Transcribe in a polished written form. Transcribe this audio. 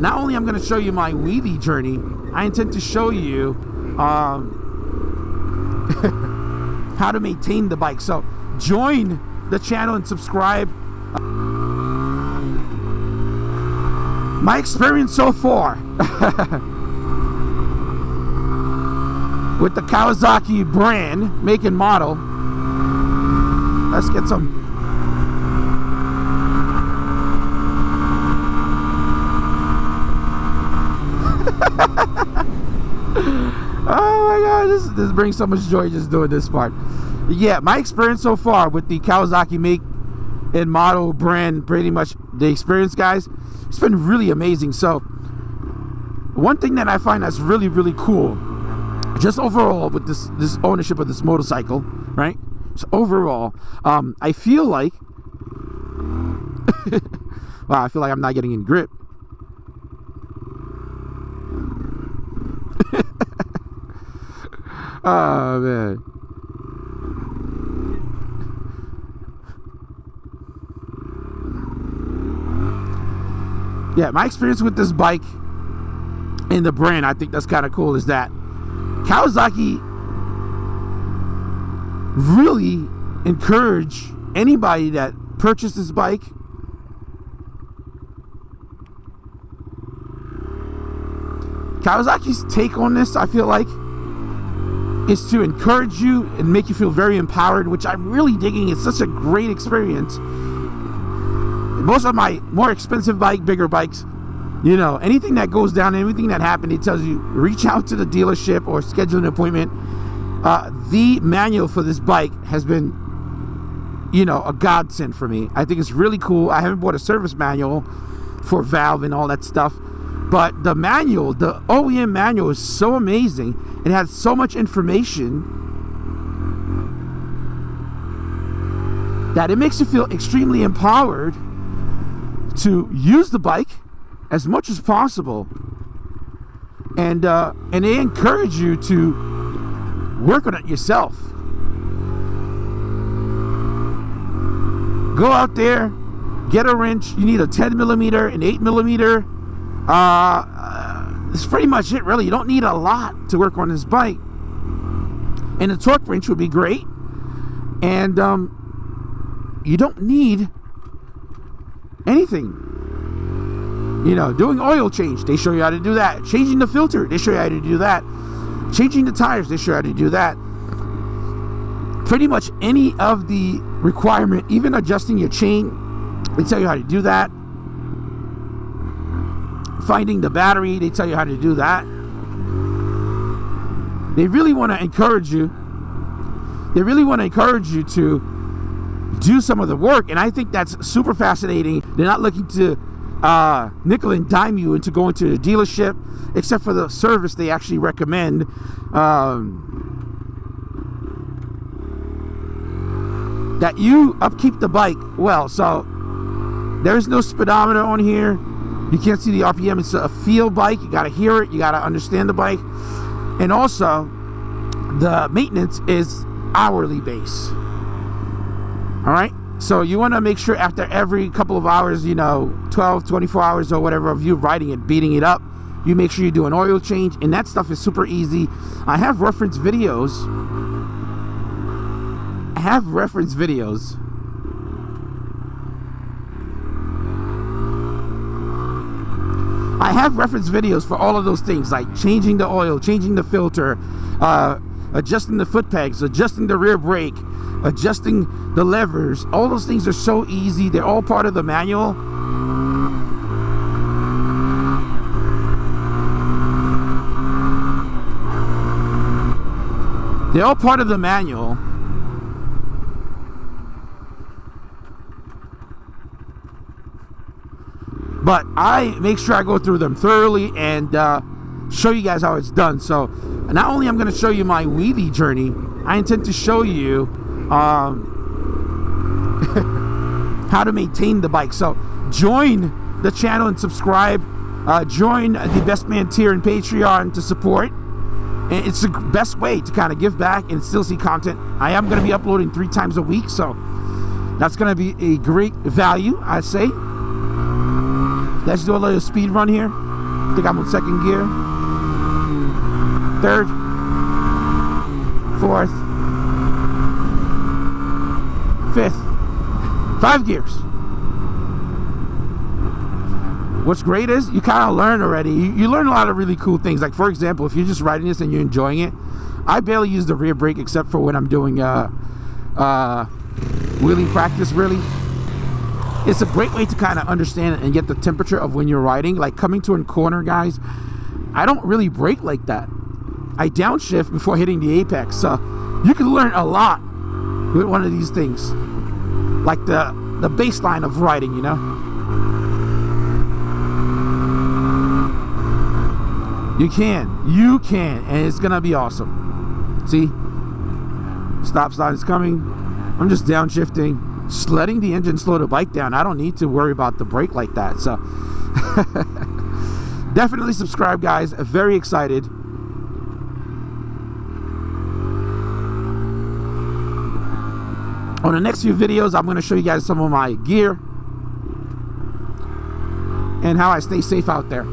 not only I'm going to show you my wheelie journey, I intend to show you how to maintain the bike. So join the channel and subscribe. My experience so far with the Kawasaki brand, make and model. Let's get some. Oh my god, this brings so much joy just doing this part. Yeah, my experience so far with the Kawasaki make and model brand, pretty much the experience, guys, it's been really amazing. So one thing that I find that's really, really cool, just overall with this ownership of this motorcycle, right? So overall, I feel like wow, I feel like I'm not getting in grip. Oh man. Yeah, my experience with this bike and the brand, I think that's kind of cool, is that Kawasaki really encourage anybody that purchased this bike Kawasaki's take on this, I feel like, is to encourage you and make you feel very empowered, which I'm really digging. It's such a great experience. Most of my more expensive bike, bigger bikes, you know, anything that goes down, anything that happened, it tells you reach out to the dealership or schedule an appointment. The manual for this bike has been, you know, a godsend for me. I think it's really cool. I haven't bought a service manual for valve and all that stuff, but the manual, the OEM manual, is so amazing. It has so much information that it makes you feel extremely empowered to use the bike as much as possible, and they encourage you to work on it yourself. Go out there, get a wrench. You need a 10mm, an 8mm. It's pretty much it, really. You don't need a lot to work on this bike, and a torque wrench would be great. And you don't need anything. You know, doing oil change, they show you how to do that. Changing the filter, they show you how to do that. Changing the tires, they show you how to do that. Pretty much any of the requirement, even adjusting your chain, they tell you how to do that. Finding the battery, they tell you how to do that. They really want to encourage you. They really want to encourage you to do some of the work, and I think that's super fascinating. They're not looking to nickel and dime you into going to the dealership, except for the service they actually recommend. That you upkeep the bike well. So there's no speedometer on here. You can't see the RPM. It's a feel bike. You got to hear it. You got to understand the bike. And also, the maintenance is hourly base. All right? So you want to make sure after every couple of hours, you know, 12, 24 hours or whatever of you riding it, beating it up, you make sure you do an oil change. And that stuff is super easy. I have reference videos. I have reference videos for all of those things, like changing the oil, changing the filter, adjusting the foot pegs, adjusting the rear brake, adjusting the levers. All those things are so easy. They're all part of the manual. They're all part of the manual. But I make sure I go through them thoroughly and show you guys how it's done. So not only I'm going to show you my wheelie journey, I intend to show you how to maintain the bike. So join the channel and subscribe. Join the Best Man tier in Patreon to support. And it's the best way to kind of give back and still see content. I am going to be uploading 3 times a week, so that's going to be a great value, I say. Let's do a little speed run here. I think I'm on second gear. Third. Fourth. Fifth. 5 gears. What's great is you kind of learn already. You learn a lot of really cool things. Like, for example, if you're just riding this and you're enjoying it, I barely use the rear brake except for when I'm doing wheeling practice, really. It's a great way to kind of understand and get the temperature of when you're riding. Like coming to a corner, guys, I don't really brake like that. I downshift before hitting the apex. So you can learn a lot with one of these things. Like the baseline of riding, you know. You can, and it's gonna be awesome. See, stop sign is coming. I'm just downshifting, just letting the engine slow the bike down. I don't need to worry about the brake like that. So definitely subscribe, guys. Very excited. On the next few videos, I'm going to show you guys some of my gear and how I stay safe out there.